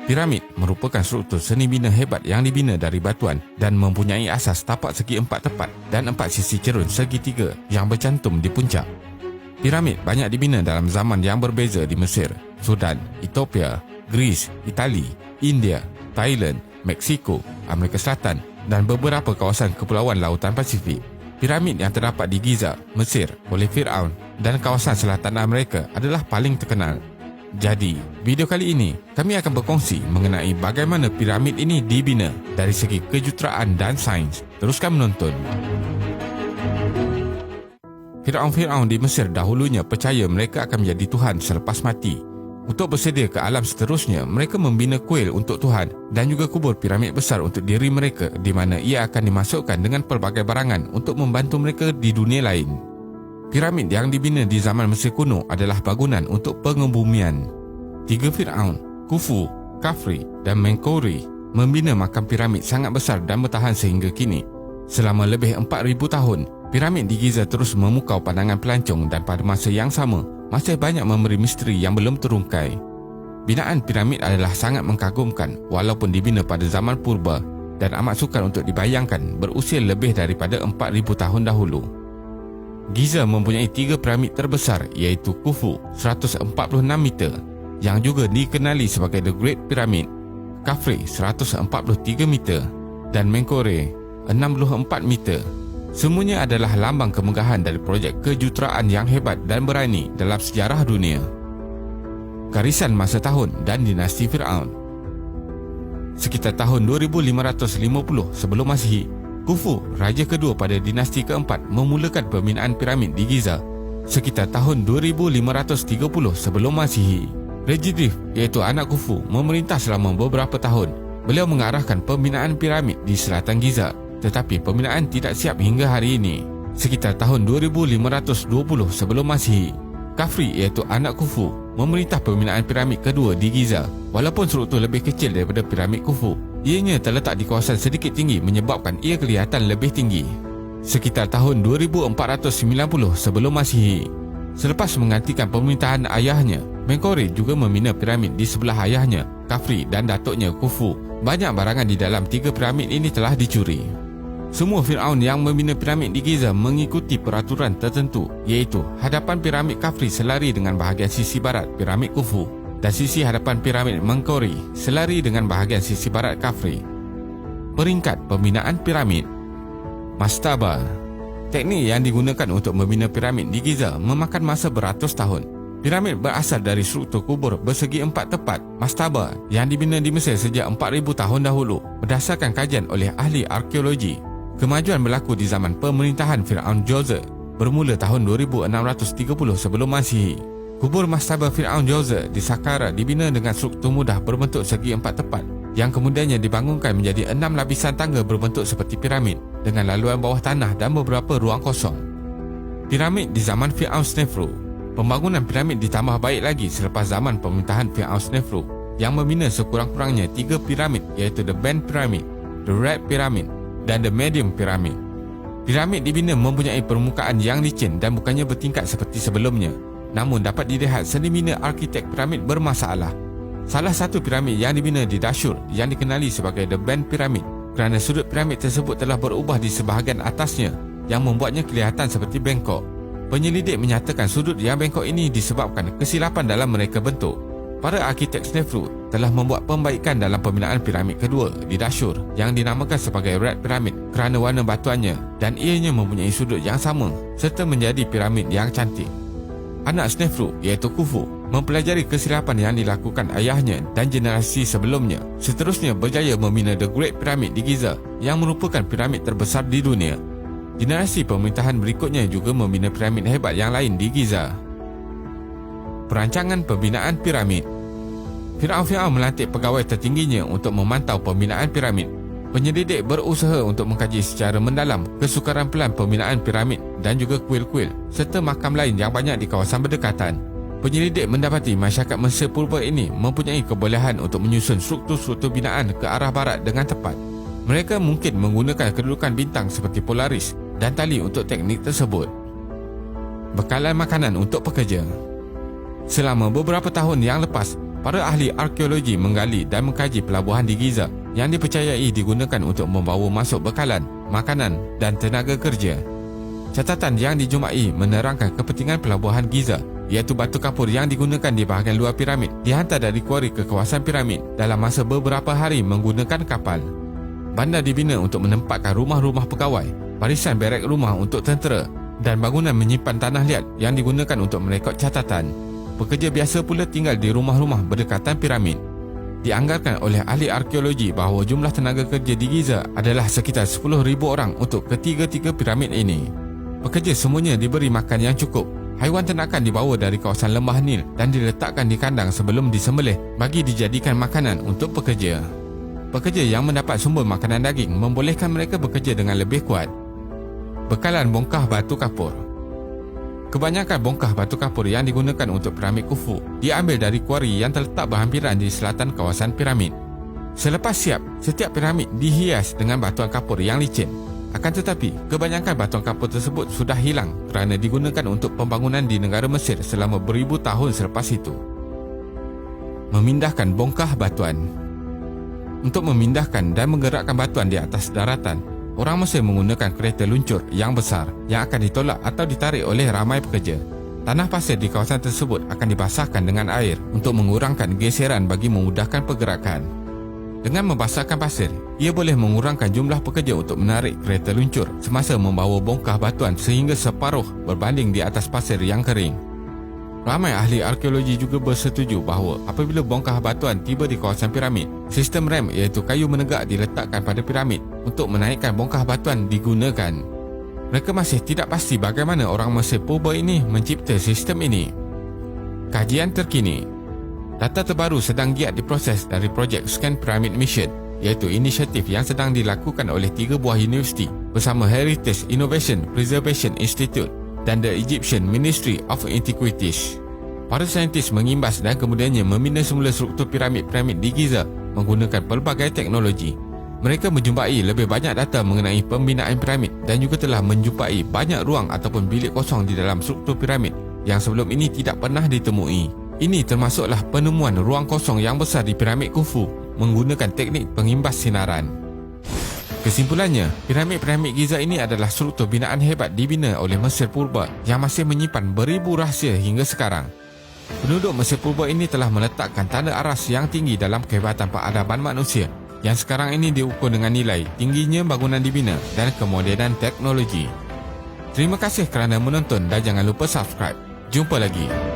Piramid merupakan struktur seni bina hebat yang dibina dari batuan dan mempunyai asas tapak segi 4 tepat dan 4 sisi cerun segi 3 yang bercantum di puncak. Piramid banyak dibina dalam zaman yang berbeza di Mesir, Sudan, Ethiopia, Greece, Itali, India, Thailand, Meksiko, Amerika Selatan dan beberapa kawasan kepulauan lautan Pasifik. Piramid yang terdapat di Giza, Mesir oleh Firaun dan kawasan selatan Amerika adalah paling terkenal. Jadi, video kali ini kami akan berkongsi mengenai bagaimana piramid ini dibina dari segi kejuruteraan dan sains. Teruskan menonton. Firaun-Firaun di Mesir dahulunya percaya mereka akan menjadi Tuhan selepas mati. Untuk bersedia ke alam seterusnya, mereka membina kuil untuk Tuhan dan juga kubur piramid besar untuk diri mereka di mana ia akan dimasukkan dengan pelbagai barangan untuk membantu mereka di dunia lain. Piramid yang dibina di zaman Mesir kuno adalah bangunan untuk pengebumian. 3 Firaun, Khufu, Khafre dan Menkaure membina makam piramid sangat besar dan bertahan sehingga kini. Selama lebih 4,000 tahun, piramid di Giza terus memukau pandangan pelancong dan pada masa yang sama, masih banyak memberi misteri yang belum terungkai. Binaan piramid adalah sangat mengagumkan walaupun dibina pada zaman purba dan amat sukar untuk dibayangkan berusia lebih daripada 4,000 tahun dahulu. Giza mempunyai 3 piramid terbesar iaitu Khufu 146 meter yang juga dikenali sebagai The Great Pyramid, Khafre 143 meter dan Menkaure 64 meter. Semuanya adalah lambang kemegahan dari projek kejuruteraan yang hebat dan berani dalam sejarah dunia. Garisan masa tahun dan dinasti Firaun. Sekitar tahun 2550 sebelum Masihi, Khufu, raja kedua pada dinasti keempat, memulakan pembinaan piramid di Giza. Sekitar tahun 2530 sebelum Masihi, Rejidif, iaitu anak Khufu, memerintah selama beberapa tahun. Beliau mengarahkan pembinaan piramid di selatan Giza, tetapi pembinaan tidak siap hingga hari ini. Sekitar tahun 2520 sebelum Masihi, Khafre, iaitu anak Khufu, memerintah pembinaan piramid kedua di Giza. Walaupun struktur lebih kecil daripada piramid Khufu, ianya terletak di kawasan sedikit tinggi menyebabkan ia kelihatan lebih tinggi. Sekitar tahun 2490 sebelum Masihi, selepas menggantikan pemerintahan ayahnya, Menkaure juga membina piramid di sebelah ayahnya, Khafre dan datuknya Khufu. Banyak barangan di dalam 3 piramid ini telah dicuri. Semua Firaun yang membina piramid di Giza mengikuti peraturan tertentu, iaitu hadapan piramid Khafre selari dengan bahagian sisi barat piramid Khufu dan sisi hadapan piramid Menkaure selari dengan bahagian sisi barat Khafre. Peringkat pembinaan piramid. Mastaba. Teknik yang digunakan untuk membina piramid di Giza memakan masa beratus tahun. Piramid berasal dari struktur kubur bersegi 4 tepat mastaba yang dibina di Mesir sejak 4,000 tahun dahulu berdasarkan kajian oleh ahli arkeologi. Kemajuan berlaku di zaman pemerintahan Firaun Djoser bermula tahun 2630 sebelum Masihi. Kubur mastaba Firaun Djoser di Saqqara dibina dengan struktur mudah berbentuk segi 4 tepat yang kemudiannya dibangunkan menjadi 6 lapisan tangga berbentuk seperti piramid dengan laluan bawah tanah dan beberapa ruang kosong. Piramid di zaman Firaun Snefru. Pembangunan piramid ditambah baik lagi selepas zaman pemerintahan Firaun Snefru yang membina sekurang-kurangnya 3 piramid iaitu The Bend Pyramid, The Red Pyramid dan The Medium Pyramid. Piramid dibina mempunyai permukaan yang licin dan bukannya bertingkat seperti sebelumnya. Namun dapat dilihat seni bina arkitek piramid bermasalah. Salah satu piramid yang dibina di Dashur yang dikenali sebagai The Bend Pyramid kerana sudut piramid tersebut telah berubah di sebahagian atasnya yang membuatnya kelihatan seperti bengkok. Penyelidik menyatakan sudut yang bengkok ini disebabkan kesilapan dalam mereka bentuk. Para arkitek Snefru telah membuat pembaikan dalam pembinaan piramid kedua di Dashur yang dinamakan sebagai Red Pyramid kerana warna batuannya dan ianya mempunyai sudut yang sama serta menjadi piramid yang cantik. Anak Snefru iaitu Khufu mempelajari kesilapan yang dilakukan ayahnya dan generasi sebelumnya. Seterusnya berjaya membina The Great Pyramid di Giza yang merupakan piramid terbesar di dunia. Generasi pemerintahan berikutnya juga membina piramid hebat yang lain di Giza. Perancangan pembinaan piramid. Firaun-Firaun melantik pegawai tertingginya untuk memantau pembinaan piramid. Penyelidik berusaha untuk mengkaji secara mendalam kesukaran pelan pembinaan piramid dan juga kuil-kuil serta makam lain yang banyak di kawasan berdekatan. Penyelidik mendapati masyarakat Mesir purba ini mempunyai kebolehan untuk menyusun struktur-struktur binaan ke arah barat dengan tepat. Mereka mungkin menggunakan kedudukan bintang seperti Polaris dan tali untuk teknik tersebut. Bekalan makanan untuk pekerja. Selama beberapa tahun yang lepas, Para ahli arkeologi menggali dan mengkaji pelabuhan di Giza yang dipercayai digunakan untuk membawa masuk bekalan, makanan dan tenaga kerja. Catatan yang dijumpai menerangkan kepentingan pelabuhan Giza, iaitu batu kapur yang digunakan di bahagian luar piramid dihantar dari kuari ke kawasan piramid dalam masa beberapa hari menggunakan kapal. Bandar dibina untuk menempatkan rumah-rumah pegawai, barisan berek rumah untuk tentera dan bangunan menyimpan tanah liat yang digunakan untuk merekod catatan. Pekerja biasa pula tinggal di rumah-rumah berdekatan piramid. Dianggarkan oleh ahli arkeologi bahawa jumlah tenaga kerja di Giza adalah sekitar 10,000 orang untuk ketiga-tiga piramid ini. Pekerja semuanya diberi makan yang cukup. Haiwan ternakan dibawa dari kawasan lembah Nil dan diletakkan di kandang sebelum disembelih bagi dijadikan makanan untuk pekerja. Pekerja yang mendapat sumber makanan daging membolehkan mereka bekerja dengan lebih kuat. Bekalan bongkah batu kapur. Kebanyakan bongkah batu kapur yang digunakan untuk piramid Khufu diambil dari kuari yang terletak berhampiran di selatan kawasan piramid. Selepas siap, setiap piramid dihias dengan batuan kapur yang licin. Akan tetapi, kebanyakan batuan kapur tersebut sudah hilang kerana digunakan untuk pembangunan di negara Mesir selama beribu tahun selepas itu. Memindahkan bongkah batuan. Untuk memindahkan dan menggerakkan batuan di atas daratan, orang Mesir menggunakan kereta luncur yang besar yang akan ditolak atau ditarik oleh ramai pekerja. Tanah pasir di kawasan tersebut akan dibasahkan dengan air untuk mengurangkan geseran bagi memudahkan pergerakan. Dengan membasahkan pasir, ia boleh mengurangkan jumlah pekerja untuk menarik kereta luncur semasa membawa bongkah batuan sehingga separuh berbanding di atas pasir yang kering. Ramai ahli arkeologi juga bersetuju bahawa apabila bongkah batuan tiba di kawasan piramid, sistem rem iaitu kayu menegak diletakkan pada piramid untuk menaikkan bongkah batuan digunakan. Mereka masih tidak pasti bagaimana orang Mesir purba ini mencipta sistem ini. Kajian terkini. Data terbaru sedang giat diproses dari projek Scan Pyramid Mission, iaitu inisiatif yang sedang dilakukan oleh 3 buah universiti bersama Heritage Innovation Preservation Institute dan The Egyptian Ministry of Antiquities. Para saintis mengimbas dan kemudiannya membina semula struktur piramid-piramid di Giza menggunakan pelbagai teknologi. Mereka menjumpai lebih banyak data mengenai pembinaan piramid dan juga telah menjumpai banyak ruang ataupun bilik kosong di dalam struktur piramid yang sebelum ini tidak pernah ditemui. Ini termasuklah penemuan ruang kosong yang besar di piramid Khufu menggunakan teknik pengimbas sinaran. Kesimpulannya, piramid-piramid Giza ini adalah struktur binaan hebat dibina oleh Mesir purba yang masih menyimpan beribu rahsia hingga sekarang. Penduduk Mesir purba ini telah meletakkan tanda aras yang tinggi dalam kehebatan peradaban manusia yang sekarang ini diukur dengan nilai tingginya bangunan dibina dan kemodenan teknologi. Terima kasih kerana menonton dan jangan lupa subscribe. Jumpa lagi.